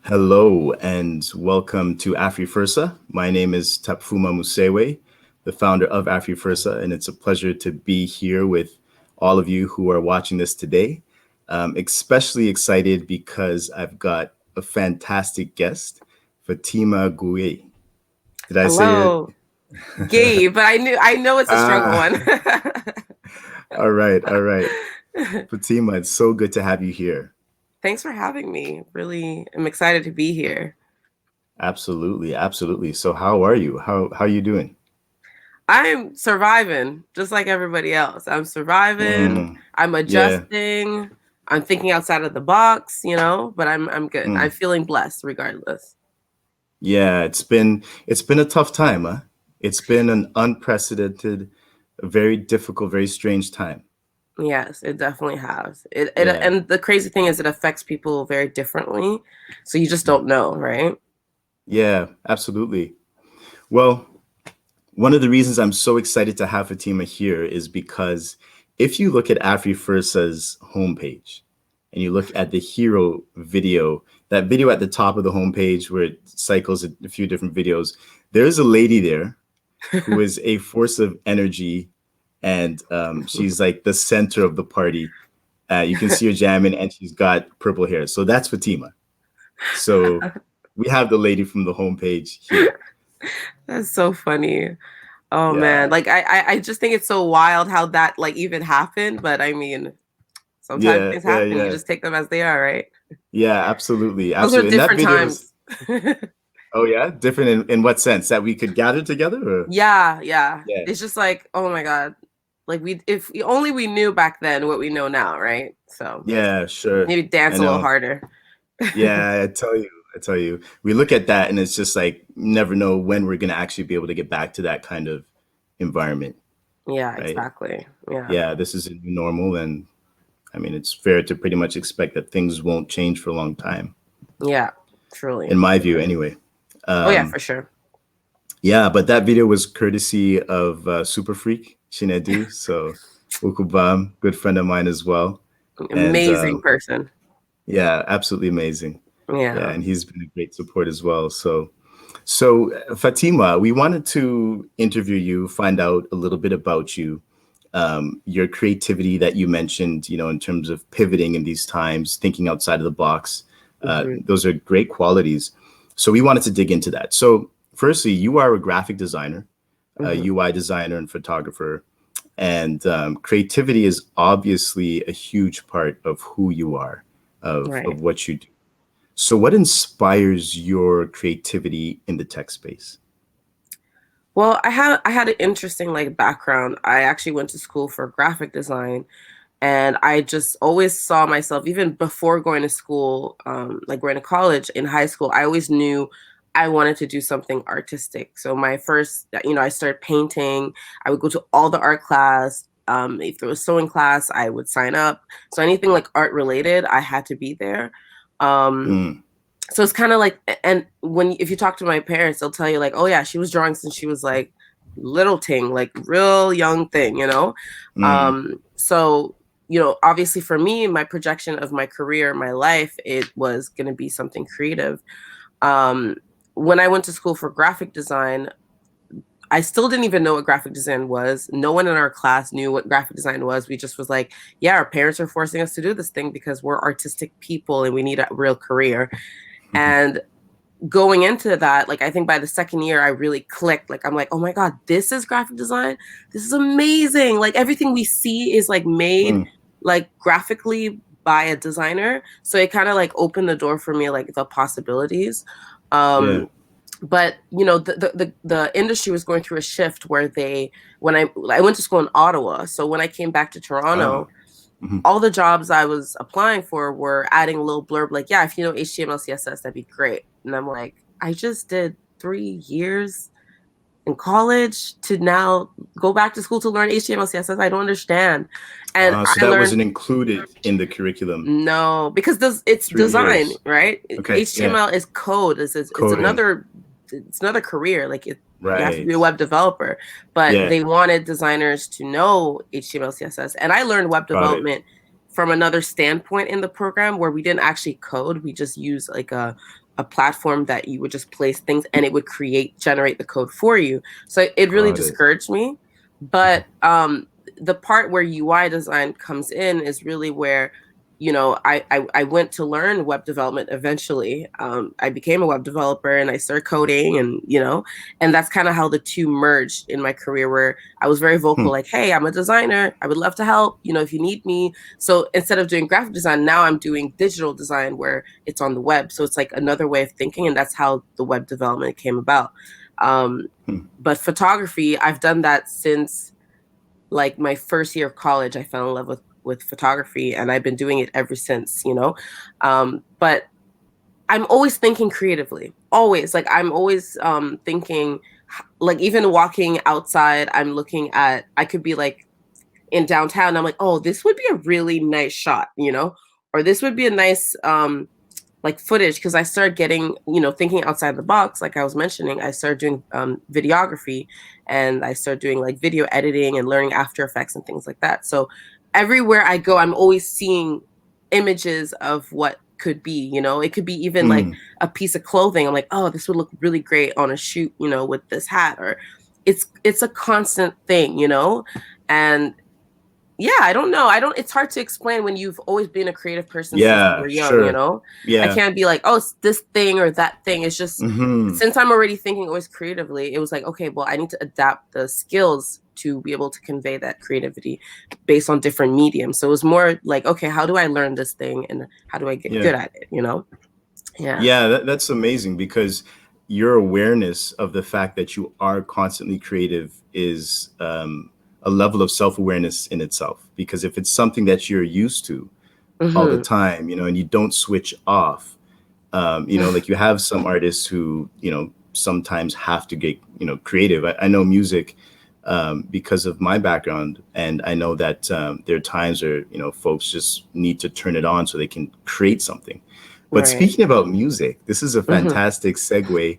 Hello and welcome to AfriFursa. My name is Tapfuma Musewe, the founder of AfriFursa, and it's a pleasure to be here with all of you who are watching this today. Especially excited because I've got a fantastic guest, Fatima Gueye. Did I say Hello, Gabe, but I know it's a struggle Ah, one. all right, all right. Fatima, it's so good to have you here. Thanks for having me. Really, I'm excited to be here. Absolutely, absolutely. So how are you? How are you doing? I'm surviving just like everybody else. I'm surviving. Mm, I'm yeah. adjusting. I'm thinking outside of the box, but I'm good. I'm Mm. feeling blessed regardless. Yeah, it's been a tough time, huh? It's been an unprecedented, very difficult, very strange time. Yes, it definitely has. It Yeah. and the crazy thing is it affects people very differently. So you just don't know, right? Yeah, absolutely. Well, one of the reasons I'm so excited to have Fatima here is because if you look at AfriFursa's homepage and you look at the hero video, that video at the top of the homepage where it cycles a few different videos, there's a lady there who is a force of energy, and she's like the center of the party. You can see her jamming, and she's got purple hair. So that's Fatima. So we have the lady from the homepage here. That's so funny. Oh man, Yeah, like I just think it's so wild how that like even happened. But I mean, sometimes yeah, things yeah, happen. You yeah, just take them as they are, right? yeah. Absolutely, Those were absolutely. And that different video was, times. oh yeah, different in what sense? That we could gather together, or Yeah, yeah. yeah, It's just like, oh my God. Like if only we knew back then what we know now, right? So yeah, sure. maybe I dance a little know. harder. Yeah, I tell you, we look at that and it's just like never know when we're gonna actually be able to get back to that kind of environment, Yeah, right? exactly. Yeah. Yeah, this is a new normal, and I mean, it's fair to pretty much expect that things won't change for a long time, Yeah, truly. in my view, anyway. Oh yeah, Um, for sure. yeah, but that video was courtesy of Super Freak Shinedu, so Ukubam, good friend of mine as well, and Amazing person. yeah, absolutely amazing. Yeah, Yeah. and he's been a great support as well. So, Fatima, we wanted to interview you, find out a little bit about you, your creativity that you mentioned, in terms of pivoting in these times, thinking outside of the box. Hmm. Those are great qualities. So we wanted to dig into that. So, firstly, you are a graphic designer, a Hmm. UI designer, and photographer. And creativity is obviously a huge part of who you are, of Right. what you do. So, what inspires your creativity in the tech space? Well, I had an interesting like background. I actually went to school for graphic design, and I just always saw myself even before going to school, like going to college in high school. I always knew I wanted to do something artistic. So my first, I started painting. I would go to all the art class. If there was sewing class, I would sign up. So anything like art related, I had to be there. Um, Mm, so it's kind of like, and when if you talk to my parents, they'll tell you like, oh yeah, she was drawing since she was like little thing, like real young thing. mm, So obviously for me, my projection of my career, my life, it was going to be something creative. um when I went to school for graphic design, I still didn't even know what graphic design was. No one in our class knew what graphic design was. We just was like, yeah, our parents are forcing us to do this thing because we're artistic people and we need a real career. And going into that, like I think by the second year, I really clicked. Like I'm like, oh my God, this is graphic design. This is amazing. Like everything we see is like made mm, like graphically by a designer. So it kind of like opened the door for me, like the possibilities. yeah. Um, but the industry was going through a shift where when I went to school in Ottawa. So when I came back to Ah, Toronto, mhm. all the jobs I was applying for were adding a little blurb like, yeah, if you know HTML, CSS, that'd be great. And I'm like, I just did 3 years in college to now go back to school to learn HTML, CSS. I don't understand. And So I that learned wasn't included in the curriculum. no, because it's 3 years. design, right? Okay. Yeah. HTML is code. It's Coding. another career. Like you have to be Right. a web developer, but Yeah. they wanted designers to know HTML, CSS. And I learned web Got it. development from another standpoint in the program where we didn't actually code. We just use like a platform that you would just place things and it would generate the code for you. So it really Got it. discouraged me. But the part where UI design comes in is really where, you know, I went to learn web development eventually. I became a web developer and I started coding, and, you know, and that's kind of how the two merged in my career, where I was very vocal, like, hey, I'm a designer. I would love to help, you know, if you need me. So instead of doing graphic design, now I'm doing digital design where it's on the web. So it's like another way of thinking. And that's how the web development came about. But photography, I've done that since like my first year of college. I fell in love with photography, and I've been doing it ever since, you know. But I'm always thinking creatively, always. Like I'm always thinking, like even walking outside, I'm looking at, I could be like in downtown, I'm like, oh, this would be a really nice shot, you know, or this would be a nice like footage, because I started getting, you know, thinking outside the box. Like I was mentioning, I started doing videography, and I started doing like video editing and learning After Effects and things like that. So everywhere I go, I'm always seeing images of what could be, you know. It could be even like a piece of clothing. I'm like, oh, this would look really great on a shoot, you know, with this hat. Or it's a constant thing, you know. And yeah, I don't know. It's hard to explain when you've always been a creative person since you Yeah, were young, you sure. know? I Yeah. can't be like, oh, it's this thing or that thing. It's just, since I'm already thinking always creatively, it was like, okay, well, I need to adapt the skills to be able to convey that creativity based on different mediums. So it was more like, okay, how do I learn this thing and how do I get Yeah. good at it, you know? Yeah. Yeah, that's amazing, because your awareness of the fact that you are constantly creative is a level of self-awareness in itself. Because if it's something that you're used to all the time, you know, and you don't switch off, you know, like you have some artists who, you know, sometimes have to get, you know, creative. I know music because of my background, and I know that there are times where, you know, folks just need to turn it on so they can create something. But Right. speaking about music, this is a fantastic segue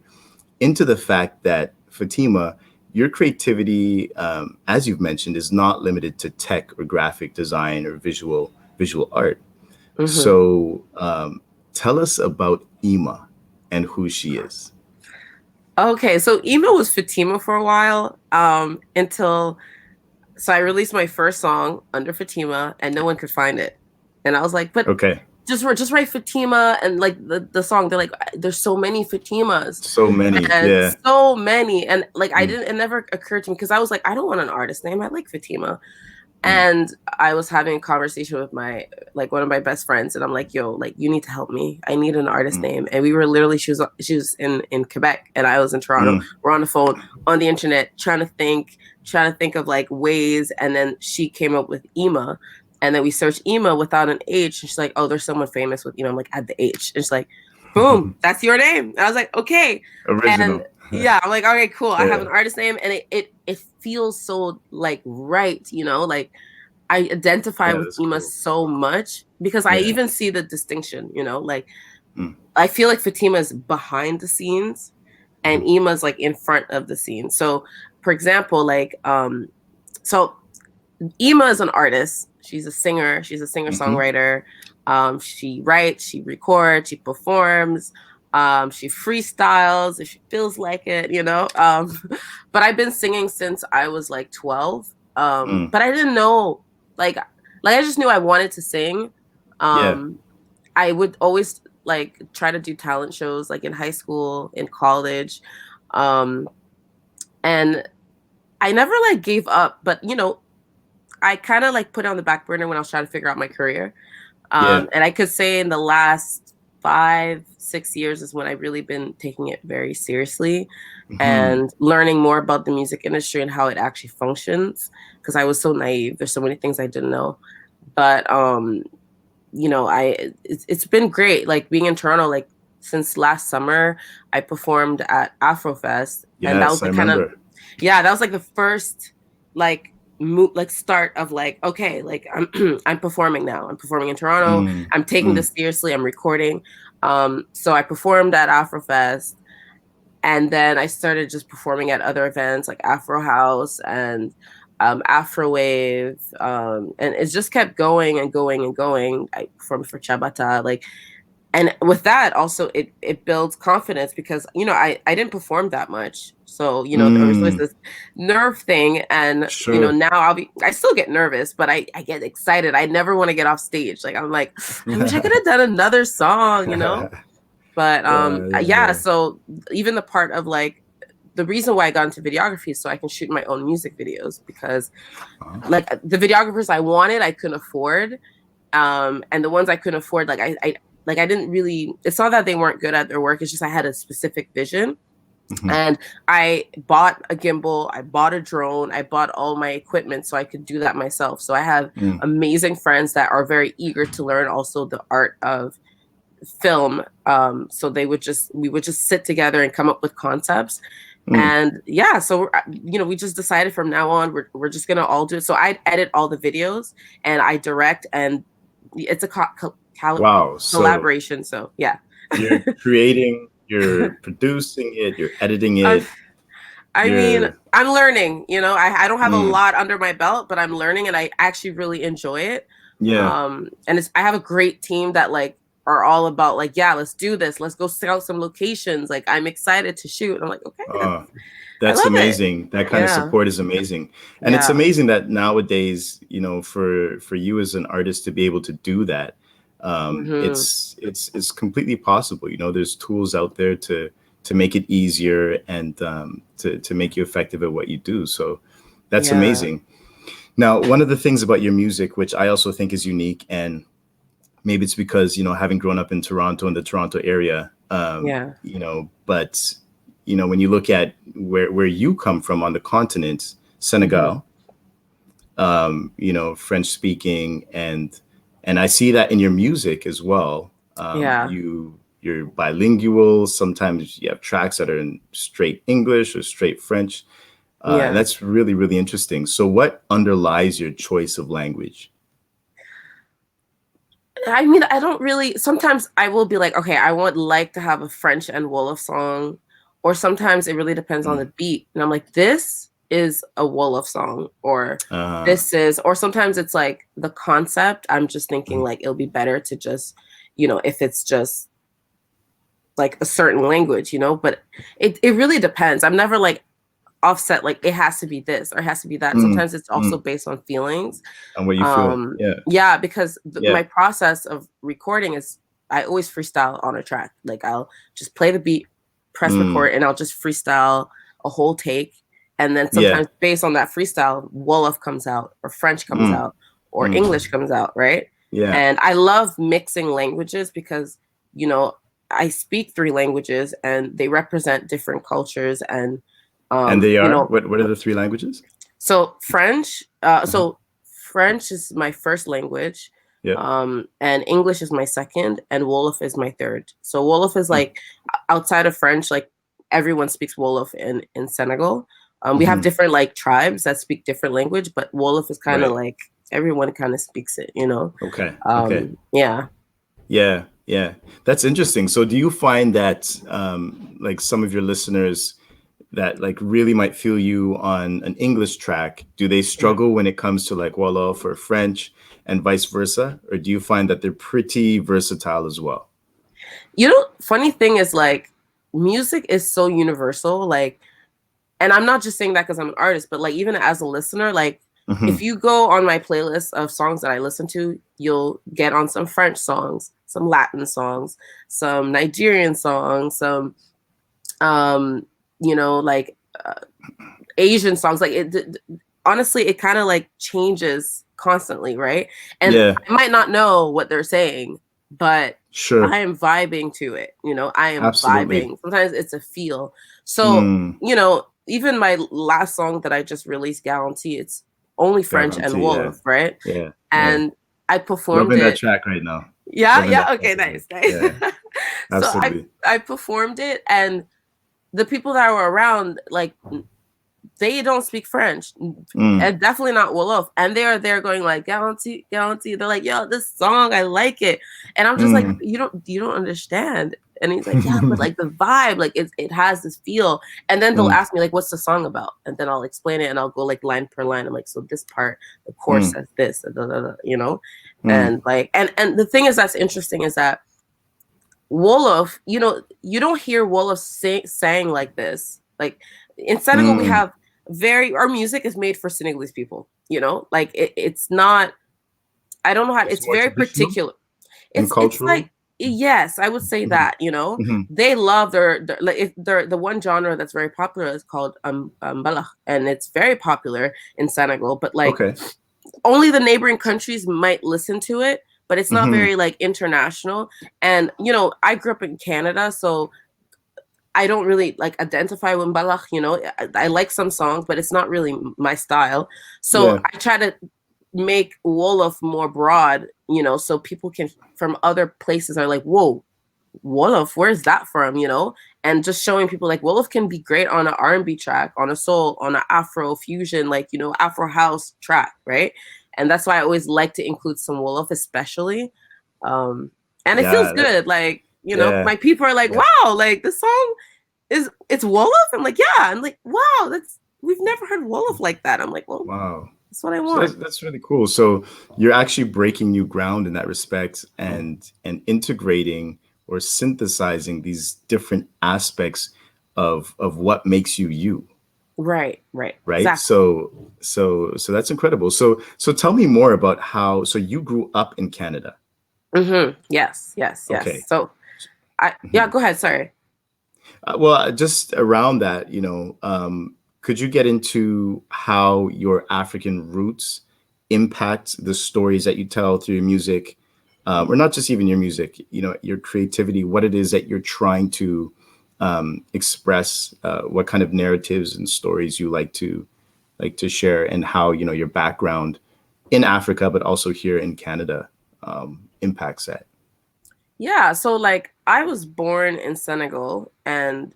into the fact that, Fatima, your creativity, as you've mentioned, is not limited to tech or graphic design or visual art. So tell us about Ima and who she is. Okay, so email was Fatima for a while, until so I released my first song under Fatima and no one could find it. And I was like, but Okay. just write Fatima, and like the song, they're like, there's so many Fatimas. So many. And Yeah. so many. And like it never occurred to me, because I was like, I don't want an artist name. I like Fatima. And I was having a conversation with one of my best friends, and I'm like, yo, like you need to help me. I need an artist name. And we were literally, she was in Quebec and I was in Toronto. We're on the phone on the internet trying to think of like ways, and then she came up with Ima. And then we searched Ima without an H, and she's like, oh, there's someone famous with Ima. I'm like, add the H. And she's like, boom, that's your name. And I was like, okay. Original. And yeah, I'm like, okay, cool. I have Yeah. an artist name, and it feels so like right, you know, like I identify That with is Ima cool. so much, because I Yeah. even see the distinction, you know, like I feel like Fatima is behind the scenes and Ima's like in front of the scene. So for example, like so Ima is an artist. She's a singer. She's a singer-songwriter. She writes, she records, she performs, she freestyles if she feels like it, you know. But I've been singing since I was like 12. But I didn't know, like I just knew I wanted to sing. Yeah. I would always like try to do talent shows like in high school, in college. Um, and I never like gave up, but you know, I kind of like put it on the back burner when I was trying to figure out my career. Yeah. And I could say in the last 5-6 years is when I've really been taking it very seriously and learning more about the music industry and how it actually functions. Because I was so naive. There's so many things I didn't know. But you know, it's been great. Like being in Toronto, like since last summer, I performed at Afrofest, and that was Yes, I the kind of, remember. yeah, that was like the first like start of like, okay, like I'm I'm performing now. I'm performing in Toronto. I'm taking this seriously. I'm recording. So I performed at Afrofest, and then I started just performing at other events like Afro House and Afrowave, and it just kept going and going and going. I performed for Chabata, like, and with that also it builds confidence because I didn't perform that much, so there was always this nerve thing, and Sure. now I still get nervous, but I get excited. I never want to get off stage. Like I'm like, I wish I could have done another song, but yeah, so even the part of like the reason why I got into videography is so I can shoot my own music videos, because like the videographers I wanted I couldn't afford, and the ones I couldn't afford, like I didn't really, it's not that they weren't good at their work, it's just I had a specific vision. And I bought a gimbal, I bought a drone, I bought all my equipment so I could do that myself. So I have amazing friends that are very eager to learn also the art of film. So we would just sit together and come up with concepts. And yeah, so we just decided from now on we're just gonna all do it. So I edit all the videos and I direct, and it's a collaboration. So yeah, you're creating, you're producing it, you're editing it. I mean, I'm learning. I don't have a lot under my belt, but I'm learning, and I actually really enjoy it. Yeah. And I have a great team that like are all about like, yeah, let's do this. Let's go scout some locations. Like I'm excited to shoot. I'm like, okay. That's amazing. That kind of support is amazing. And it's amazing that nowadays, for you as an artist to be able to do that, it's completely possible. There's tools out there to make it easier and to make you effective at what you do. So that's amazing. Now, one of the things about your music, which I also think is unique, and maybe it's because, having grown up in Toronto, in the Toronto area, but when you look at where you come from on the continent, Senegal, French speaking, and I see that in your music as well. You're bilingual. Sometimes you have tracks that are in straight English or straight French. And that's really, really interesting. So what underlies your choice of language? I mean, I don't really, sometimes I will be like, okay, I would like to have a French and Wolof song, or sometimes it really depends on the beat. And I'm like, this is a Wolof song, or or sometimes it's like the concept. I'm just thinking like, it'll be better to just, if it's just like a certain language, but it really depends. I'm never like offset, like it has to be this or it has to be that. Sometimes it's also based on feelings and what you feel. Yeah, because my process of recording is I always freestyle on a track. Like I'll just play the beat, press record, and I'll just freestyle a whole take. And then sometimes based on that freestyle, Wolof comes out, or French comes out, or English comes out, right? And I love mixing languages because I speak 3 languages and they represent different cultures, and they are what are the 3 languages? So French, so French is my first language, and English is my second, and Wolof is my third. So Wolof is like outside of French, like everyone speaks Wolof in Senegal. We have different like tribes that speak different language, but Wolof is kind of like everyone kind of speaks it, Okay. Yeah. That's interesting. So do you find that like some of your listeners that like really might feel you on an English track, do they struggle when it comes to like Wolof or French and vice versa? Or do you find that they're pretty versatile as well? Funny thing is like music is so universal, like, and I'm not just saying that because I'm an artist, but like even as a listener, like if you go on my playlist of songs that I listen to, you'll get on some French songs, some Latin songs, some Nigerian songs, some Asian songs. Like honestly, it kind of like changes constantly, right? And I might not know what they're saying, but I am vibing to it. I am vibing. Sometimes it's a feel. So, even my last song that I just released, Guarantee, it's only French and Wolof, right? Yeah. And I performed Loving that track right now. Yeah. Okay, nice. Yeah, So I performed it, and the people that were around, like, they don't speak French, and definitely not Wolof, and they are there going like Guarantee. They're like, yo, this song, I like it, and I'm just like, you don't understand. And he's like, yeah, but like the vibe, like it has this feel. And then they'll ask me like, what's the song about? And then I'll explain it, and I'll go like line per line. I'm like, so this part, the chorus says this, and like, and the thing is that's interesting is that Wolof, you know, you don't hear Wolof sang like this. Like in Senegal, we Mm. have our music is made for Senegalese people, you know, like it's not, I don't know how, It's it's more very traditional particular. and It's like, cultural. yes, I would say Hmm. that, you know, Hmm. they love their like if the one genre that's very popular is called mbalax, and it's very popular in Senegal, but like Okay. only the neighboring countries might listen to it, but it's not Hmm. very like international. And you know, I grew up in Canada, so I don't really like identify with mbalax, you know. I like some songs, but it's not really my style. So Yeah. I try to make Wolof more broad, you know, so people can from other places are like, whoa, Wolof, where's that from, you know? And just showing people like Wolof can be great on an R&B track, on a soul, on an Afro fusion, like, you know, Afro house track, right? And that's why I always like to include some Wolof, especially. Um, and it feels Yeah. That. good, like, you know, Yeah. my people are like, Yeah. wow, like this song it's Wolof. I'm like, yeah. I'm like, wow, that's we've never heard Wolof like that. I'm like, well, Wow. that's what I So want. that's really cool. So you're actually breaking new ground in that respect, and integrating or synthesizing these different aspects of what makes you you, Right, right? exactly. So that's incredible. So tell me more about how. So you grew up in Canada. Yes. Okay. So yeah, Mhm. go ahead. Sorry. Well, just around that, could you get into how your African roots impact the stories that you tell through your music, or not just even your music, your creativity, what it is that you're trying to express, what kind of narratives and stories you like to share, and how your background in Africa, but also here in Canada, impacts that. Yeah, so like I was born in Senegal and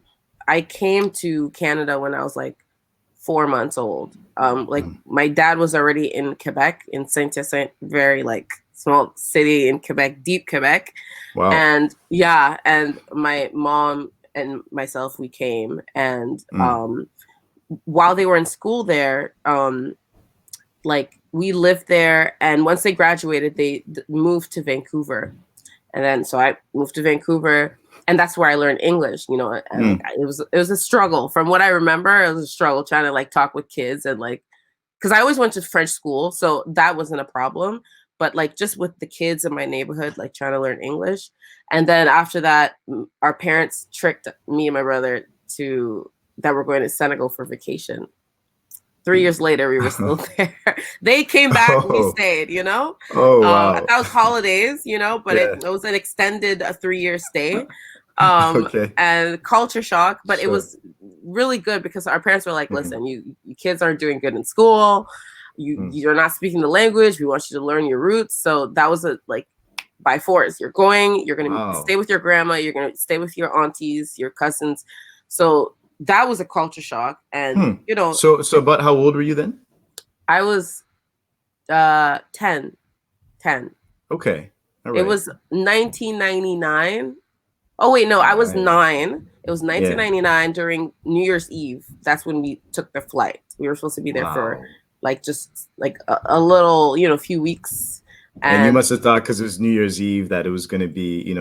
I came to Canada when I was like 4 months old. Like Mhm. my dad was already in Quebec, in Saint Hyacinthe, very like small city in Quebec, deep Quebec. Wow. And yeah, and my mom and myself, we came. And Mm. while they were in school there, like we lived there. And once they graduated, they moved to Vancouver. And then so I moved to Vancouver, and that's where I learned English, you know. And like Mm. it was a struggle. From what I remember, it was a struggle trying to like talk with kids and like because I always went to French school, so that wasn't a problem. But like just with the kids in my neighborhood, like trying to learn English. And then after that, our parents tricked me and my brother to that we're going to Senegal for vacation. 3 years later, we were still there. They came back, we Oh, stayed, you know. oh I wow. thought it was holidays, you know, but it, Yeah. it was an extended a 3 year stay. Okay. And culture shock, but it Sure. was really good because our parents were like, Mhm. listen, you kids aren't doing good in school. Mm. You're not speaking the language. We want you to learn your roots. So that was a like by force. You're going to Wow. stay with your grandma. You're going to stay with your aunties, your cousins. So that was a culture shock. And, Hmm. you know, So about how old were you then? I was 10. 10. Okay. All It right. was 1999. Oh wait, no, I was Right. 9. It was Yeah. 1999 during New Year's Eve. That's when we took the flight. We were supposed to be there for Wow. like just like a little, you know, few weeks. And you And must have thought, because it was New Year's Eve, that it was going to be,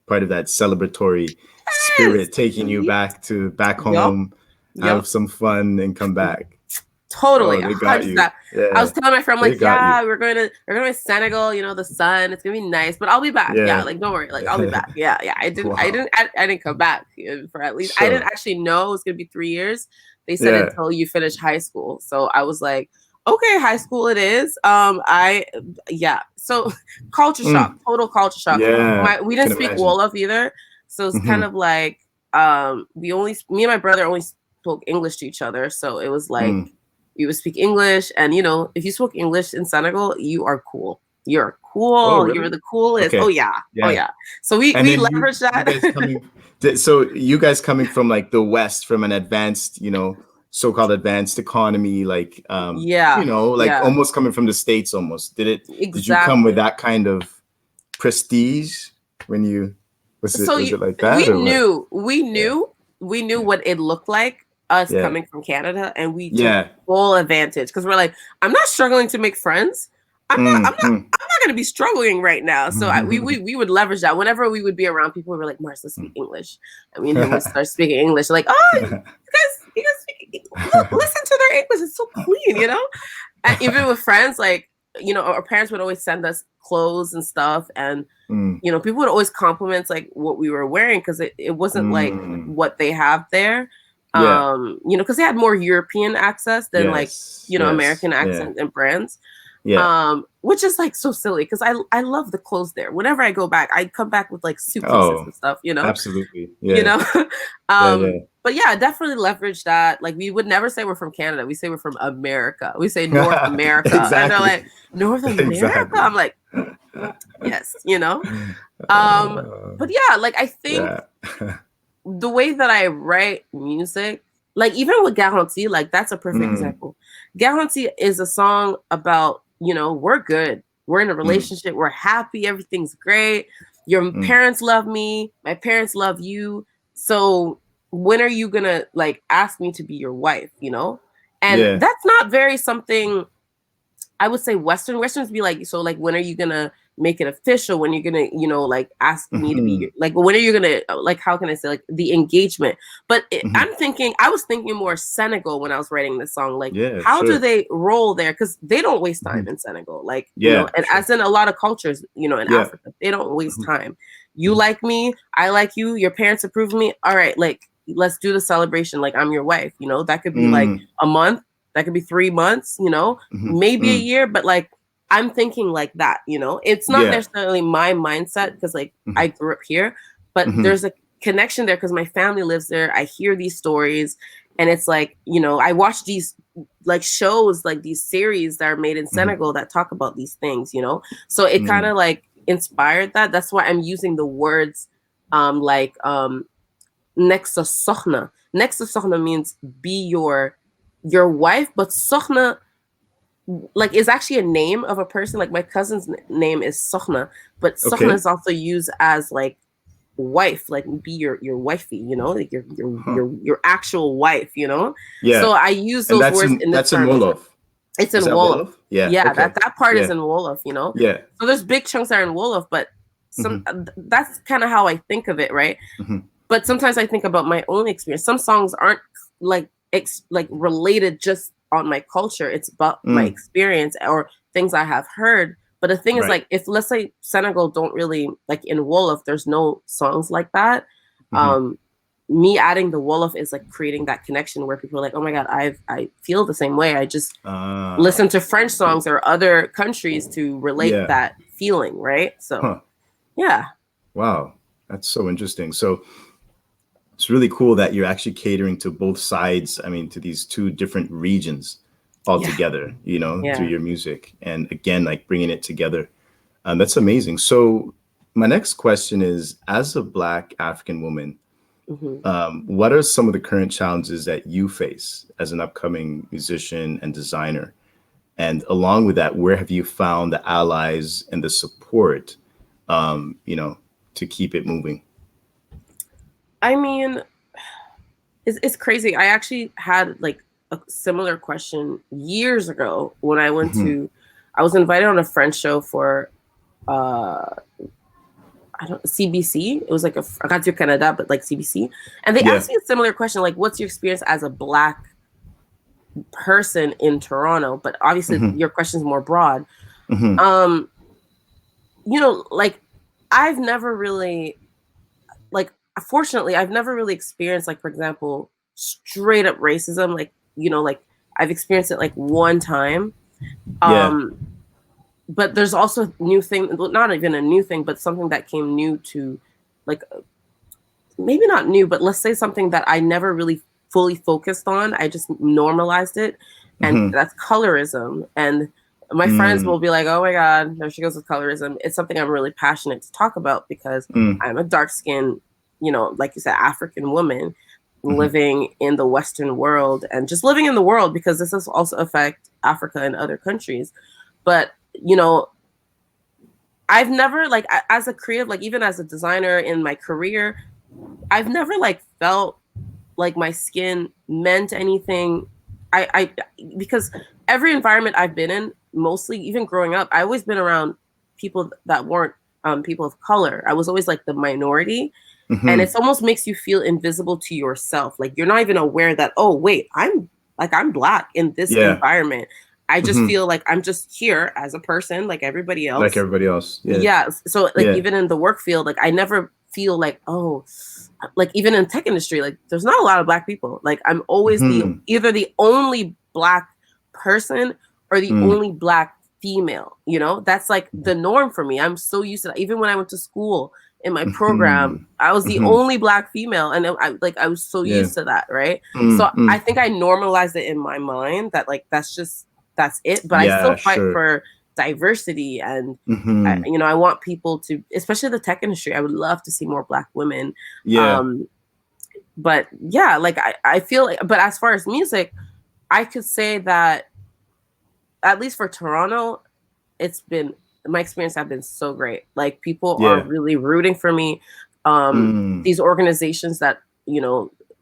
part of that celebratory yes, spirit, taking you back yup, home, have yup. some fun, and come back. Totally, Oh, a they got hundred you. percent. I was Yeah, telling my friend, they like, got you. yeah, we're going to Senegal. You know, the sun. It's gonna be nice, but I'll be back. Yeah, Yeah. like don't worry, like I'll be back. Yeah. Wow. I didn't come back for at least. I didn't Sure. actually know it was gonna be 3 years. They said Yeah. until you finish high school. So I was like, okay, high school it is. Yeah. So culture shock, Mm. total culture shock. Yeah. We I can didn't speak imagine. Wolof either, so it's kind Hmm. of like me and my brother only spoke English to each other. So it was like Mm. you would speak English, and you know, if you spoke English in Senegal, you are cool. You're Oh, cool. You're really? the coolest. Oh Okay. yeah. Oh Yeah. yeah. So we And we then you leverage you guys that. coming so you guys coming from like the West, from an advanced, so-called advanced economy, like Yeah. like Yeah. almost coming from the States almost. Did you come with Exactly. that kind of prestige when you So was you it like we that, or what? knew we Yeah. knew we knew what it looked like us Yeah. coming from Canada, and we took Yeah. full advantage because we're like, I'm not struggling to make friends. I'm not Mm, mm. going to be struggling right now. So we would leverage that. Whenever we would be around people, we were like, Mars, let's speak English. I mean, him would start speaking English. Like, oh, you guys speak, listen to their English. It's so clean, you know? And even with friends, like, you know, our parents would always send us clothes and stuff. And, you know, people would always compliment like what we were wearing because it wasn't like what they have there. You know, because they had more European access than like, you know, American accent and brands. Which is like so silly because I love the clothes there. Whenever I go back, I come back with like suitcases and stuff, you know? Absolutely. You know? But yeah, definitely leverage that. Like we would never say we're from Canada. We say we're from America. We say North America. Exactly. And they're like, North America? Exactly. I'm like, yes, you know? But yeah, like I think the way that I write music, like even with Guarantee, like that's a perfect example. Guarantee is a song about, you know, we're good. We're in a relationship. We're happy. Everything's great. Your parents love me. My parents love you. So when are you going to like ask me to be your wife, you know? And that's not very something I would say Westerns be like, so like, when are you going to make it official? When you're going to, you know, like ask me to be your, like, when are you going to, like, how can I say like the engagement? But I was thinking more Senegal when I was writing this song. Like, how do they roll there? Because they don't waste time in Senegal. Like, you know, and as in a lot of cultures, you know, in Africa, they don't waste time. You like me, I like you, your parents approve of me. All right, like, let's do the celebration. Like, I'm your wife, you know, that could be like a month. That could be 3 months, you know, maybe a year, but like, I'm thinking like that, you know, it's not necessarily my mindset because like I grew up here, but there's a connection there because my family lives there. I hear these stories and it's like, you know, I watch these like shows, like these series that are made in Senegal that talk about these things, you know, so it kind of like inspired that. That's why I'm using the words next to sokhna. Next to sokhna means be your wife, but sokhna like is actually a name of a person. Like my cousin's name is Sokhna, but Sokhna is also used as like wife, like be your wifey, you know, like your actual wife, you know. So I use those words in this. That's in Wolof. It's in Wolof. That part is in Wolof, you know. So there's big chunks that are in Wolof, but that's kind of how I think of it, right? But sometimes I think about my own experience. Some songs aren't like related just on my culture. It's about my experience or things I have heard. But the thing is, like, if let's say Senegal don't really like in Wolof, there's no songs like that. Me adding the Wolof is like creating that connection where people are like, oh my God, I feel the same way. I just listen to French songs or other countries to relate that feeling, right? So wow, that's so interesting. So it's really cool that you're actually catering to both sides. I mean, to these two different regions all together, you know, through your music. And again, like bringing it together. That's amazing. So my next question is, as a Black African woman, what are some of the current challenges that you face as an upcoming musician and designer? And along with that, where have you found the allies and the support, you know, to keep it moving? I mean, it's crazy. I actually had like a similar question years ago when I went to, I was invited on a French show for, CBC. It was like a Radio Canada, but like CBC. And they asked me a similar question, like, what's your experience as a Black person in Toronto? But obviously your question is more broad. You know, like I've never really, like, fortunately, I've never really experienced, like, for example, straight up racism. Like, you know, like I've experienced it like one time. But there's also a new thing, not even a new thing, but something that came new to, like, maybe not new, but let's say something that I never really fully focused on. I just normalized it. And that's colorism. And my friends will be like, oh my God, there she goes with colorism. It's something I'm really passionate to talk about because I'm a dark-skinned, you know, like you said, African woman living in the Western world and just living in the world, because this does also affect Africa and other countries. But, you know, I've never, like, as a creative, like even as a designer in my career, I've never like felt like my skin meant anything. Because every environment I've been in, mostly even growing up, I always been around people that weren't people of color. I was always like the minority. And Mm-hmm. it almost makes you feel invisible to yourself. Like you're not even aware that, oh, wait, I'm Black in this Yeah. environment. I just Mm-hmm. feel like I'm just here as a person like everybody Like else. everybody else. Yeah. Yeah. So like Yeah. even in the work field, like I never feel like, oh, like even in tech industry, like there's not a lot of Black people. Like I'm always Mm-hmm. either the only Black person or the Mm. only Black female, you know? That's like the norm for me. I'm so used to that. Even when I went to school in my program, Mm-hmm. I was the Mm-hmm. only Black female, and I was so Yeah. used to that, right? So Mm-hmm. I think I normalized it in my mind that like that's it. But I Yeah, still fight sure. for diversity, and Mm-hmm. I want people to, especially the tech industry, I would love to see more Black women. Yeah. But yeah, like I feel like, but as far as music, I could say that at least for Toronto, it's been, my experience have been so great. Like people are Yeah. really rooting for me. Mm. These organizations that,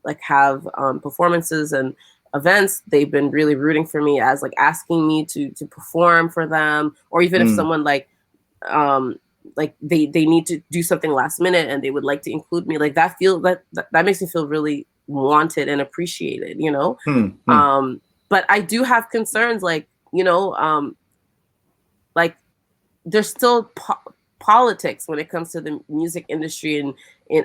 like have performances and events, they've been really rooting for me, as like asking me to perform for them, or even if Mm. someone um like they need to do something last minute and they would like to include me, like that makes me feel really wanted and appreciated, Mm. Mm. but I do have concerns, like like there's still politics when it comes to the music industry and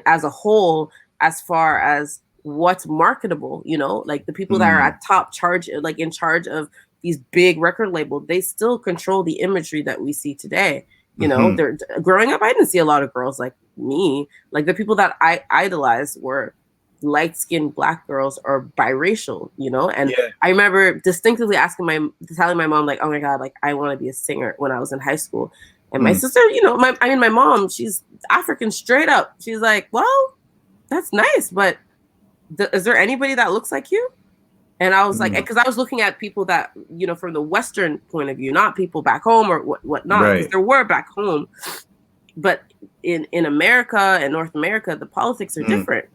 as a whole, as far as what's marketable, like the people that are Mm. at top charge, like in charge of these big record labels, they still control the imagery that we see today. Mm-hmm. They're growing up, I didn't see a lot of girls like me. Like the people that I idolized were light-skinned Black girls or biracial, and Yeah. I remember distinctly telling my mom, like, oh my God, like I want to be a singer when I was in high school. And my Mm. sister, my mom, she's African straight up. She's like, well, that's nice, but is there anybody that looks like you? And I was like, Mm. because I was looking at people that, from the Western point of view, not people back home or whatnot, because Right. there were back home. But in America and North America, the politics are Mm. different.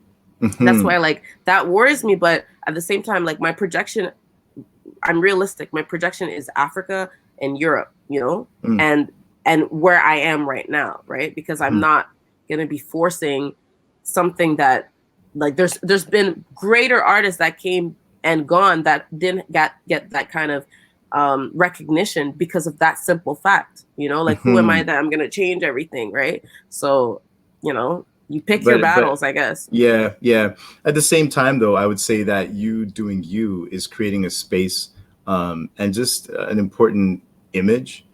That's Mm-hmm. why, like, that worries me. But at the same time, like, I'm realistic. My projection is Africa and Europe, Mm. and where I am right now, right? Because I'm Mm. not gonna be forcing something that, like, there's been greater artists that came and gone that didn't get that kind of recognition because of that simple fact, like, who am I Mm-hmm. that I'm gonna change everything, right? So, you pick your But battles, I guess. yeah, yeah. At the same time, though, I would say that you doing you is creating a space, and just an important image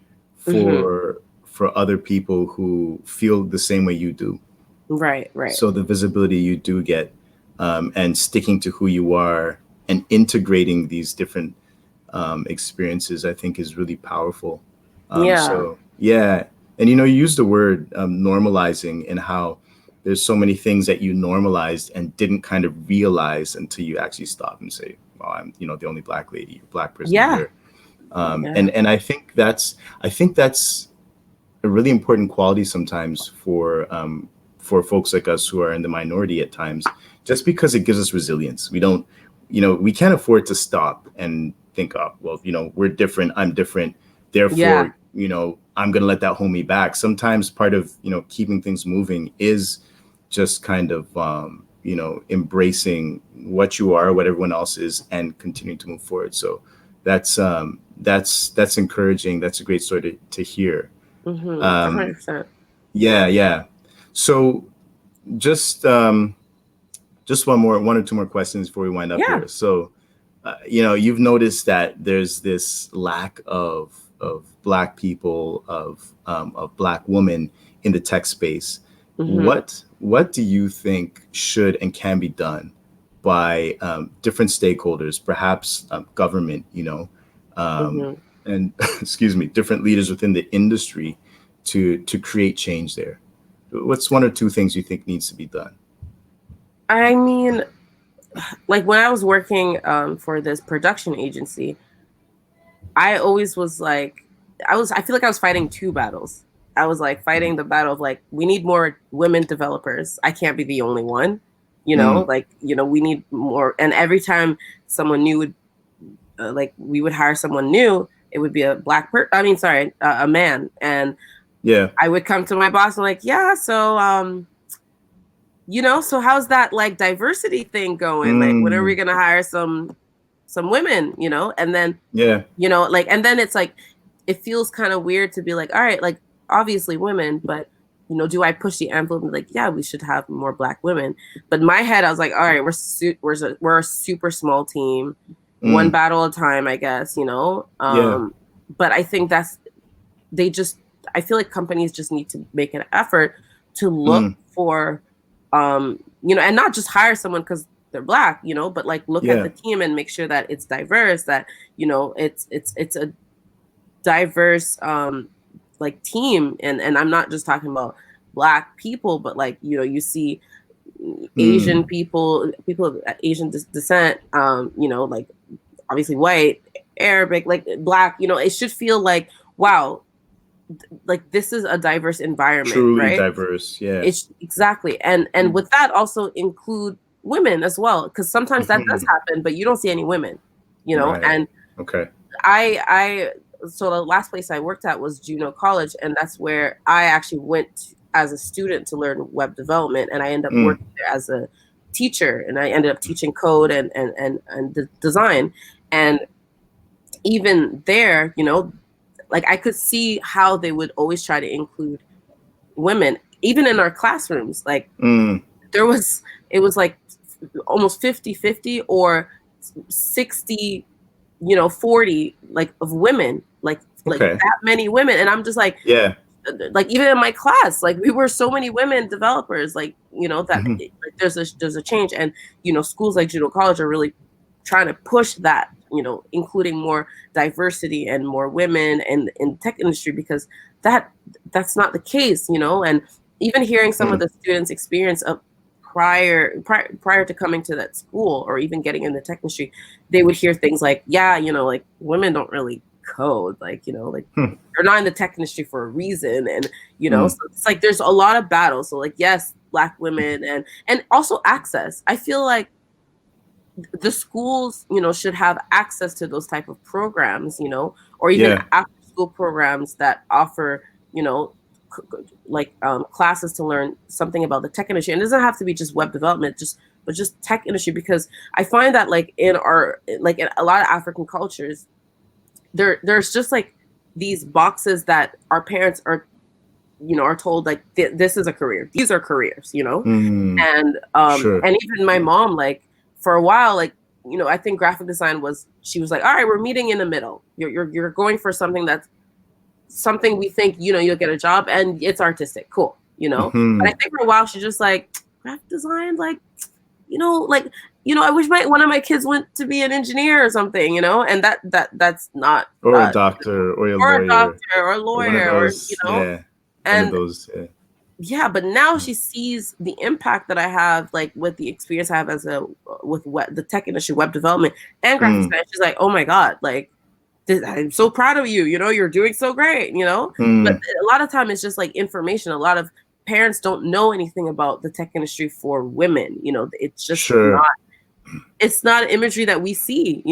Hmm. for other people who feel the same way you do. Right, right. So the visibility you do get, and sticking to who you are and integrating these different experiences, I think is really powerful. Yeah. So yeah, and you used the word normalizing, and how there's so many things that you normalized and didn't kind of realize until you actually stop and say, "Well, I'm the only Black lady, Black person Yeah. here," Yeah. and I think that's a really important quality sometimes for folks like us who are in the minority at times, just because it gives us resilience. We don't, we can't afford to stop and think, oh, well, we're different, I'm different, Yeah. therefore, I'm going to let that hold me back. Sometimes part of, keeping things moving is just kind of, embracing what you are, what everyone else is, and continuing to move forward. So that's encouraging. That's a great story to hear. Mm-hmm. Um, 100%. yeah, yeah. So just just one or two more questions before we wind up Yeah. here. So, you've noticed that there's this lack of Black people, of Black women in the tech space. Mm-hmm. What do you think should and can be done by different stakeholders, perhaps government, um, Mm-hmm. and excuse me, different leaders within the industry to create change there? What's one or two things you think needs to be done? I mean, like when I was working for this production agency, I always was like, I feel like I was fighting two battles. I was like fighting the battle of like, we need more women developers. I can't be the only one, Mm, like, we need more. And every time someone new would, like, we would hire someone new, it would be a Black person. I mean, sorry, a man. And Yeah. I would come to my boss and like, yeah, so so how's that like diversity thing going? Like, when are we gonna hire some women? And then Yeah. like, and then it's like, it feels kind of weird to be like, all right, like obviously women, but do I push the envelope and be like, yeah, we should have more Black women? But in my head, I was like, all right, we're a super small team, one battle at a time, I guess, Yeah. But I think I feel like companies just need to make an effort to look for, and not just hire someone because they're Black, but like look at Yeah. the team and make sure that it's diverse, that, it's a diverse, like team. And I'm not just talking about Black people, but like, you see Asian people of Asian descent, like obviously white, Arabic, like Black, it should feel like, wow, like this is a diverse environment, Truly right? diverse. Yeah. It's exactly. And with that also include women as well, because sometimes that does happen, but you don't see any women, Right. and Okay. so the last place I worked at was Juneau College, and that's where I actually went as a student to learn web development, and I ended up working there as a teacher, and I ended up teaching code and the design. And even there, like I could see how they would always try to include women, even in our classrooms. Like it was like almost 50-50 or 60, 40, like of women, like that many women. And I'm just like, yeah, like even in my class, like we were so many women developers, like, that like there's a change. And, schools like Juneau College are really trying to push that, including more diversity and more women in tech industry, because that's not the case, and even hearing some of the students' experience of prior to coming to that school or even getting in the tech industry, they would hear things like, yeah, like women don't really code, like, like they're not in the tech industry for a reason. And, so it's like there's a lot of battles. So like, yes, Black women and also access. I feel like the schools, should have access to those type of programs, or even after school programs that offer, like classes to learn something about the tech industry. And it doesn't have to be just web development, but just tech industry, because I find that like in a lot of African cultures, there's just like these boxes that our parents are told like this is a career, these are careers, and and even my mom, like for a while, like I think graphic design she was like, all right, we're meeting in the middle, you're going for something that's something we think you'll get a job and it's artistic, cool, but I think for a while she's just like, graphic design, like like I wish one of my kids went to be an engineer or something, and that's not, or a doctor or a lawyer, a doctor or a lawyer, or one of those, yeah, but now she sees the impact that I have, like with the experience I have as with the tech industry, web development and graphic design. She's like, oh my God, like I'm so proud of you, you're doing so great, but a lot of time it's just like information. A lot of parents don't know anything about the tech industry for women, it's just it's not imagery that we see,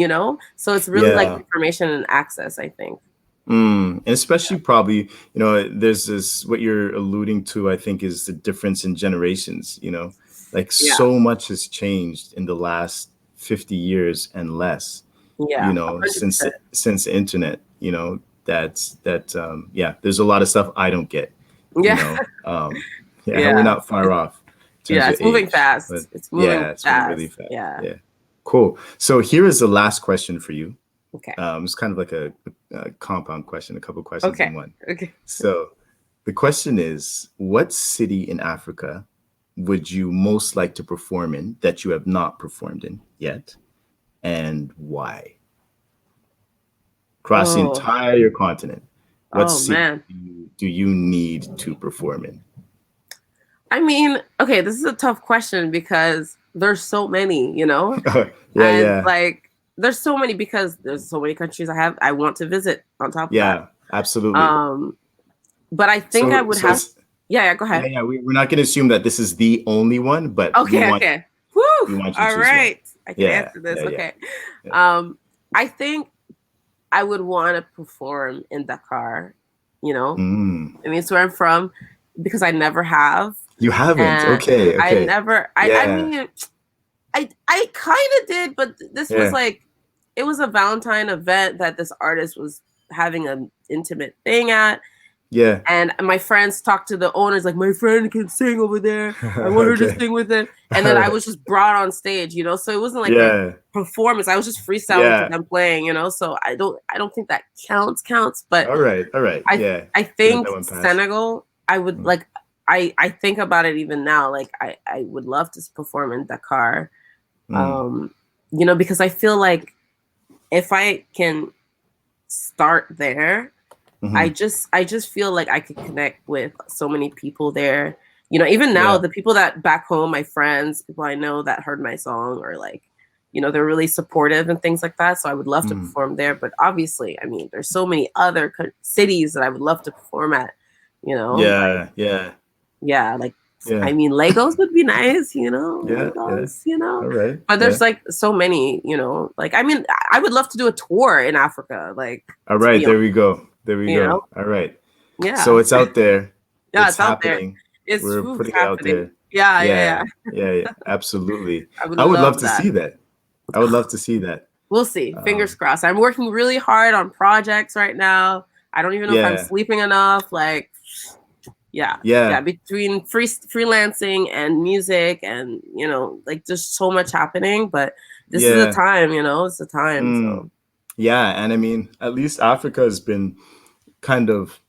so it's really like information and access, I think. And especially probably, there's this, what you're alluding to, I think, is the difference in generations, like so much has changed in the last 50 years and less, since the internet, there's a lot of stuff I don't get, we're not far off. It's moving fast. It's moving it's moving really fast. Yeah. Cool. So here is the last question for you. Okay. It's kind of like a compound question, a couple questions in one. Okay. So the question is, what city in Africa would you most like to perform in that you have not performed in yet, and why? Across the entire continent, what city do you need to perform in? I mean, okay, this is a tough question because there's so many, like there's so many, because there's so many countries I want to visit on top of that. Absolutely. But I think I would have. Yeah, go ahead. Yeah, we're not going to assume that this is the only one, but okay. Woo! All right, I can answer this. Okay. I think I would want to perform in Dakar, you know. Mm. I mean, it's where I'm from because I never have. You haven't? And Okay, I okay. never, I Yeah, mean, I kind of did, but this was yeah, like, it was a Valentine event that this artist was having an intimate thing at. yeah. And my friends talked to the owners, like, my friend can sing over there. I want her to Okay. sing with him. And All then I right. was just brought on stage, you know? So it wasn't like a Yeah, performance. I was just freestyling to yeah. them playing, you know? So I don't think that counts. But All right, all right. I Yeah. I You let think that one pass. Senegal, I would Mm. like I think about it even now. Like I would love to perform in Dakar. Mm. You know, because I feel like if I can start there, Hmm. I just feel like I could connect with so many people there. You know, even now Yeah. the people that back home, my friends, people I know that heard my song are like, you know, they're really supportive and things like that. So I would love to Mm. perform there. But obviously, I mean, there's so many other cities that I would love to perform at. You know, like Yeah, yeah, yeah, like I yeah, mean, Lagos would be nice. You know, yeah, yeah. Lagos. You know, All right. but Yeah. there's like so many. You know, like I mean, I would love to do a tour in Africa. Like All to right. be on. There we go. There we You know, go. All right. So yeah. it's out there. Yeah, It's it's out there. happening. It's We're oof, putting it out happening. there. Yeah, yeah, Yeah, yeah. yeah, yeah. Absolutely. I would I would love love to that. see that. I would love to see that. We'll see. Fingers Um, crossed. I'm working really hard on projects right now. I don't even know if I'm yeah, sleeping enough. Like, yeah, yeah. yeah, Between freelancing and music, and you know, like there's so much happening. But this is the yeah. time. You know, it's the time. Mm, So yeah. And I mean, at least Africa has been kind of,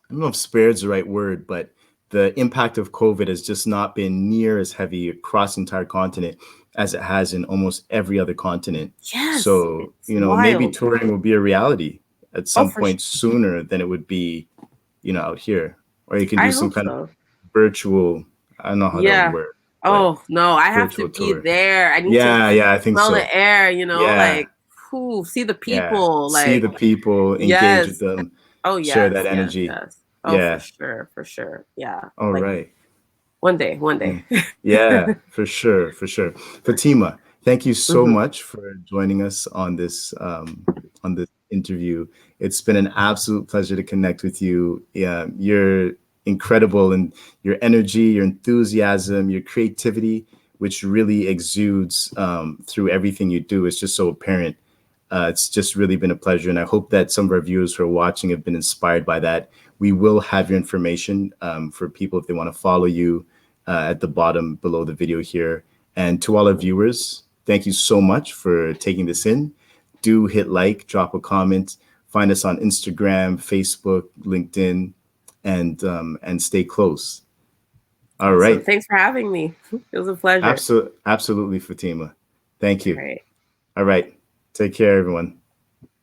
I don't know if spared is the right word, but the impact of COVID has just not been near as heavy across the entire continent as it has in almost every other continent. yes, So, it's maybe wild. touring will be a reality at Oh, some for sure. point sooner than it would be, out here. Or you can I do some hope kind of so. virtual, I don't know how that would Yeah. work, but Oh no, I have to virtual be tour. there. I need to Yeah, yeah, I think smell so. the air, you know, Yeah, like whew, see the yeah. people, See like the people, engage with yes. them, Oh share yes, that yes, energy. yes. Oh, Yeah. for sure. Yeah. All Like right. one day, one day. Mm. Yeah, for sure, for sure. Fatima, thank you so Hmm. much for joining us on this interview. It's been an absolute pleasure to connect with you. Yeah, you're incredible, and your energy, your enthusiasm, your creativity, which really exudes through everything you do, is just so apparent. It's just really been a pleasure, and I hope that some of our viewers who are watching have been inspired by that. We will have your information for people if they want to follow you at the bottom below the video here. And to all our viewers, thank you so much for taking this in. Do hit like, drop a comment, find us on Instagram, Facebook, LinkedIn, and stay close. All Awesome. right, Thanks for having me. It was a pleasure. absolutely, Fatima. Thank All you. right. All right, take care, everyone.